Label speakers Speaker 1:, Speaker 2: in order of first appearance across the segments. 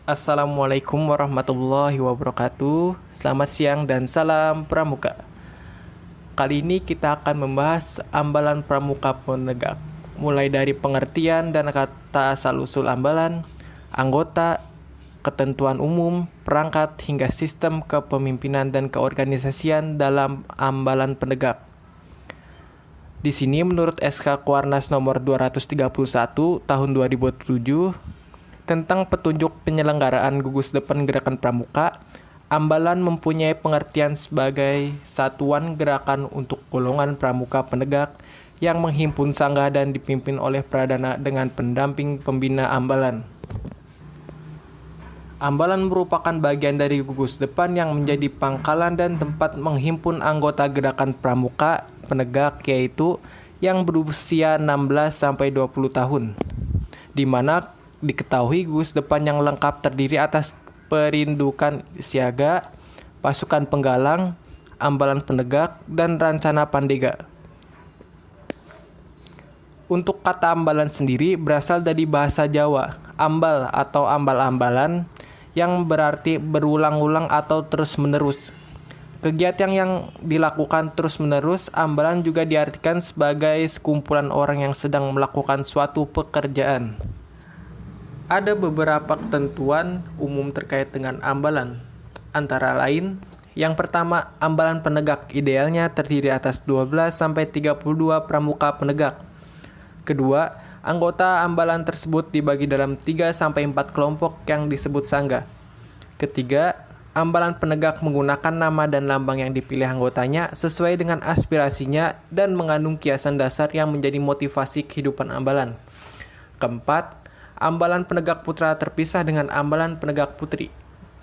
Speaker 1: Assalamualaikum warahmatullahi wabarakatuh. Selamat siang dan salam pramuka. Kali ini kita akan membahas ambalan pramuka penegak, mulai dari pengertian dan kata asal-usul ambalan, anggota, ketentuan umum, perangkat, hingga sistem kepemimpinan dan keorganisasian dalam ambalan penegak. Di sini menurut SK Kuarnas nomor 231 tahun 2007 tentang petunjuk penyelenggaraan gugus depan gerakan pramuka, ambalan mempunyai pengertian sebagai satuan gerakan untuk golongan pramuka penegak yang menghimpun sangga dan dipimpin oleh pradana dengan pendamping pembina ambalan. Ambalan merupakan bagian dari gugus depan yang menjadi pangkalan dan tempat menghimpun anggota gerakan pramuka penegak, yaitu yang berusia 16-20 tahun, di mana diketahui gugus depan yang lengkap terdiri atas perindukan siaga, pasukan penggalang, ambalan penegak, dan rencana pandega. Untuk kata ambalan sendiri berasal dari bahasa Jawa, ambal atau ambal-ambalan, yang berarti berulang-ulang atau terus-menerus. Kegiatan yang dilakukan terus-menerus, ambalan juga diartikan sebagai sekumpulan orang yang sedang melakukan suatu pekerjaan. Ada beberapa ketentuan umum terkait dengan ambalan. Antara lain, yang pertama, ambalan penegak idealnya terdiri atas 12-32 pramuka penegak. Kedua, anggota ambalan tersebut dibagi dalam 3-4 kelompok yang disebut sangga. Ketiga, ambalan penegak menggunakan nama dan lambang yang dipilih anggotanya sesuai dengan aspirasinya dan mengandung kiasan dasar yang menjadi motivasi kehidupan ambalan. Keempat, ambalan penegak putra terpisah dengan ambalan penegak putri.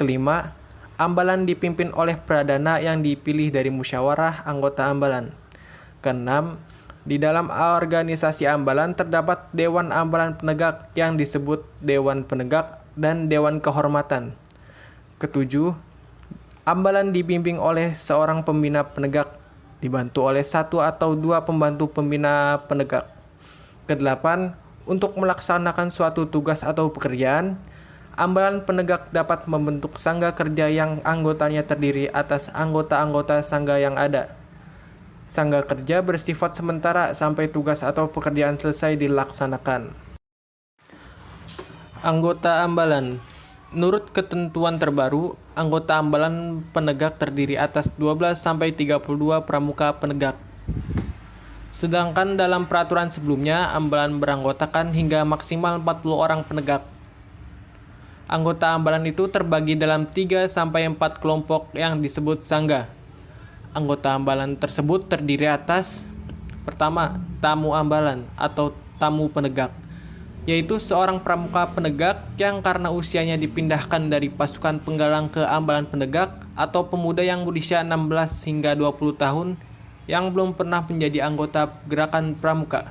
Speaker 1: Kelima, ambalan dipimpin oleh pradana yang dipilih dari musyawarah anggota ambalan. Keenam, di dalam organisasi ambalan terdapat dewan ambalan penegak yang disebut dewan penegak dan dewan kehormatan. Ketujuh, ambalan dibimbing oleh seorang pembina penegak dibantu oleh 1 atau 2 pembantu pembina penegak. Kedelapan, untuk melaksanakan suatu tugas atau pekerjaan, ambalan penegak dapat membentuk sangga kerja yang anggotanya terdiri atas anggota-anggota sangga yang ada. Sangga kerja bersifat sementara sampai tugas atau pekerjaan selesai dilaksanakan. Anggota ambalan. Menurut ketentuan terbaru, anggota ambalan penegak terdiri atas 12-32 pramuka penegak. Sedangkan dalam peraturan sebelumnya, ambalan beranggotakan hingga maksimal 40 orang penegak. Anggota ambalan itu terbagi dalam 3-4 kelompok yang disebut sangga. Anggota ambalan tersebut terdiri atas: pertama, tamu ambalan atau tamu penegak, yaitu seorang pramuka penegak yang karena usianya dipindahkan dari pasukan penggalang ke ambalan penegak atau pemuda yang berusia 16 hingga 20 tahun yang belum pernah menjadi anggota gerakan pramuka.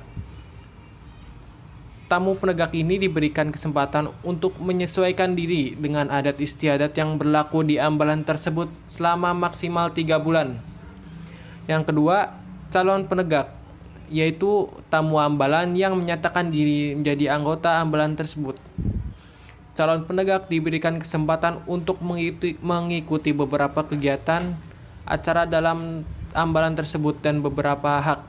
Speaker 1: Tamu penegak ini diberikan kesempatan untuk menyesuaikan diri dengan adat istiadat yang berlaku di ambalan tersebut selama maksimal 3 bulan. Yang kedua, calon penegak, yaitu tamu ambalan yang menyatakan diri menjadi anggota ambalan tersebut. Calon penegak diberikan kesempatan untuk mengikuti beberapa kegiatan acara dalam ambalan tersebut dan beberapa hak.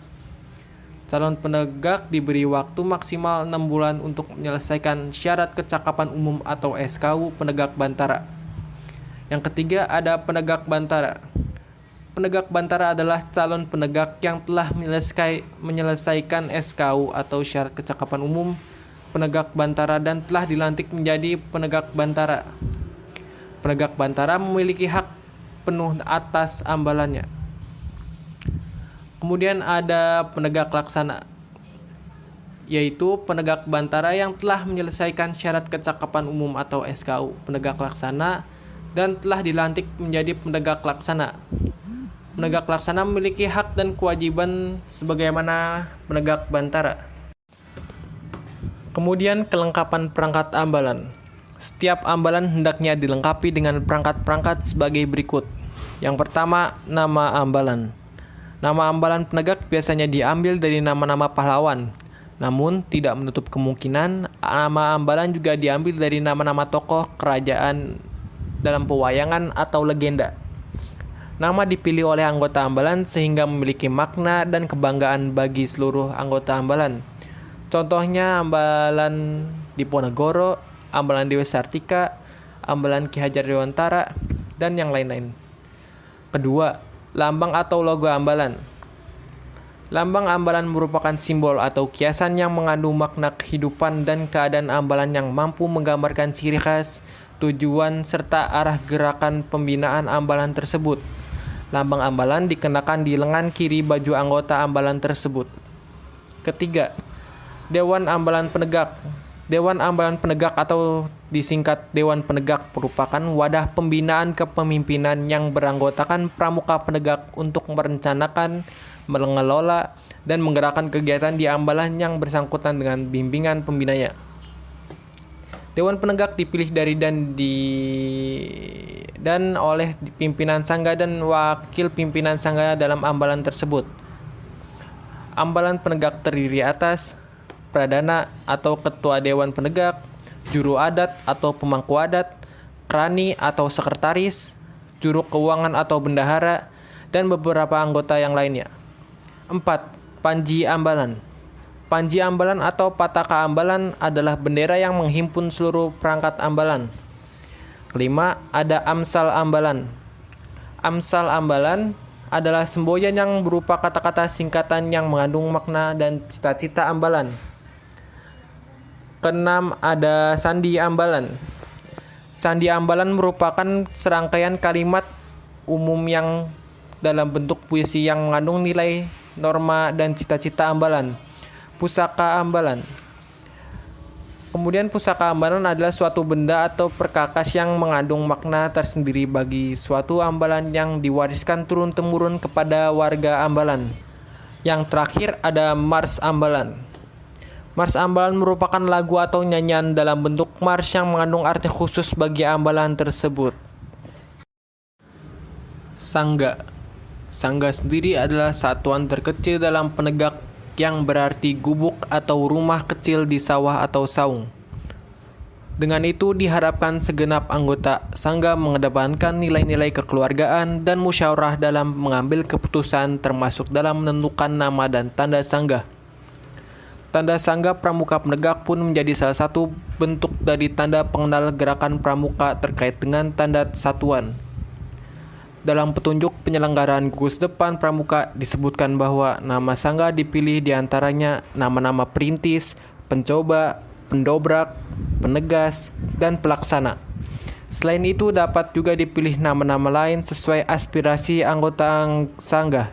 Speaker 1: Calon penegak diberi waktu maksimal 6 bulan untuk menyelesaikan syarat kecakapan umum atau SKU penegak bantara. Yang ketiga, ada penegak bantara. Penegak bantara adalah calon penegak yang telah menyelesaikan SKU atau syarat kecakapan umum penegak bantara dan telah dilantik menjadi penegak bantara. Penegak bantara memiliki hak penuh atas ambalannya. Kemudian ada penegak laksana, yaitu penegak bantara yang telah menyelesaikan syarat kecakapan umum atau SKU penegak laksana dan telah dilantik menjadi penegak laksana. Penegak laksana memiliki hak dan kewajiban sebagaimana penegak bantara. Kemudian kelengkapan perangkat ambalan. Setiap ambalan hendaknya dilengkapi dengan perangkat-perangkat sebagai berikut. Yang pertama, nama ambalan. Nama ambalan penegak biasanya diambil dari nama-nama pahlawan. Namun, tidak menutup kemungkinan nama Ambalan juga diambil dari nama-nama tokoh kerajaan dalam pewayangan atau legenda. Nama dipilih oleh anggota Ambalan sehingga memiliki makna dan kebanggaan bagi seluruh anggota Ambalan. Contohnya Ambalan Diponegoro, Ambalan Dewi Sartika, Ambalan Ki Hajar Dewantara, dan yang lain-lain. Kedua, lambang atau logo Ambalan. Lambang Ambalan merupakan simbol atau kiasan yang mengandung makna kehidupan dan keadaan Ambalan yang mampu menggambarkan ciri khas, tujuan, serta arah gerakan pembinaan Ambalan tersebut. Lambang Ambalan dikenakan di lengan kiri baju anggota Ambalan tersebut. Ketiga, Dewan Ambalan Penegak. Dewan Ambalan Penegak atau disingkat Dewan Penegak merupakan wadah pembinaan kepemimpinan yang beranggotakan pramuka penegak untuk merencanakan, mengelola, dan menggerakkan kegiatan di Ambalan yang bersangkutan dengan bimbingan pembinanya. Dewan Penegak dipilih dari dan oleh pimpinan sangga dan wakil pimpinan sangga dalam Ambalan tersebut. Ambalan Penegak terdiri atas Pradana atau Ketua Dewan Penegak, Juru Adat atau Pemangku Adat, Krani atau Sekretaris, Juru Keuangan atau Bendahara, dan beberapa anggota yang lainnya. 4. Panji Ambalan. Panji Ambalan atau Pataka Ambalan adalah bendera yang menghimpun seluruh perangkat Ambalan. Kelima, ada Amsal Ambalan. Amsal Ambalan adalah semboyan yang berupa kata-kata singkatan yang mengandung makna dan cita-cita Ambalan. Keenam, ada Sandi Ambalan. Sandi Ambalan merupakan serangkaian kalimat umum yang dalam bentuk puisi yang mengandung nilai, norma, dan cita-cita Ambalan. Pusaka Ambalan. Kemudian pusaka Ambalan adalah suatu benda atau perkakas yang mengandung makna tersendiri bagi suatu Ambalan yang diwariskan turun-temurun kepada warga Ambalan. Yang terakhir ada Mars Ambalan. Mars Ambalan merupakan lagu atau nyanyian dalam bentuk mars yang mengandung arti khusus bagi Ambalan tersebut. Sangga. Sangga sendiri adalah satuan terkecil dalam penegak yang berarti gubuk atau rumah kecil di sawah atau saung. Dengan itu diharapkan segenap anggota sangga mengedepankan nilai-nilai kekeluargaan dan musyawarah dalam mengambil keputusan termasuk dalam menentukan nama dan tanda sangga. Tanda sangga pramuka penegak pun menjadi salah satu bentuk dari tanda pengenal gerakan pramuka terkait dengan tanda satuan. Dalam petunjuk penyelenggaraan gugus depan pramuka disebutkan bahwa nama sangga dipilih diantaranya nama-nama perintis, pencoba, pendobrak, penegas, dan pelaksana. Selain itu dapat juga dipilih nama-nama lain sesuai aspirasi anggota sangga.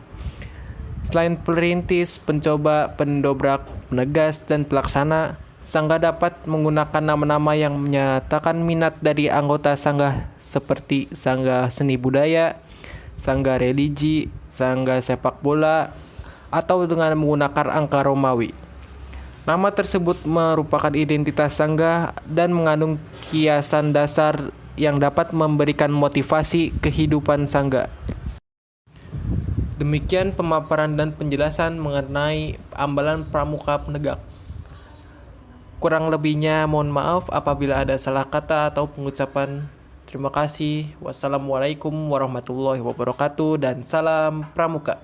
Speaker 1: Selain perintis, pencoba, pendobrak, penegas, dan pelaksana, sangga dapat menggunakan nama-nama yang menyatakan minat dari anggota sangga seperti sangga seni budaya, sangga religi, sangga sepak bola, atau dengan menggunakan angka Romawi. Nama tersebut merupakan identitas sangga dan mengandung kiasan dasar yang dapat memberikan motivasi kehidupan sangga. Demikian pemaparan dan penjelasan mengenai Ambalan Pramuka Penegak. Kurang lebihnya mohon maaf apabila ada salah kata atau pengucapan. Terima kasih. Wassalamualaikum warahmatullahi wabarakatuh dan salam pramuka.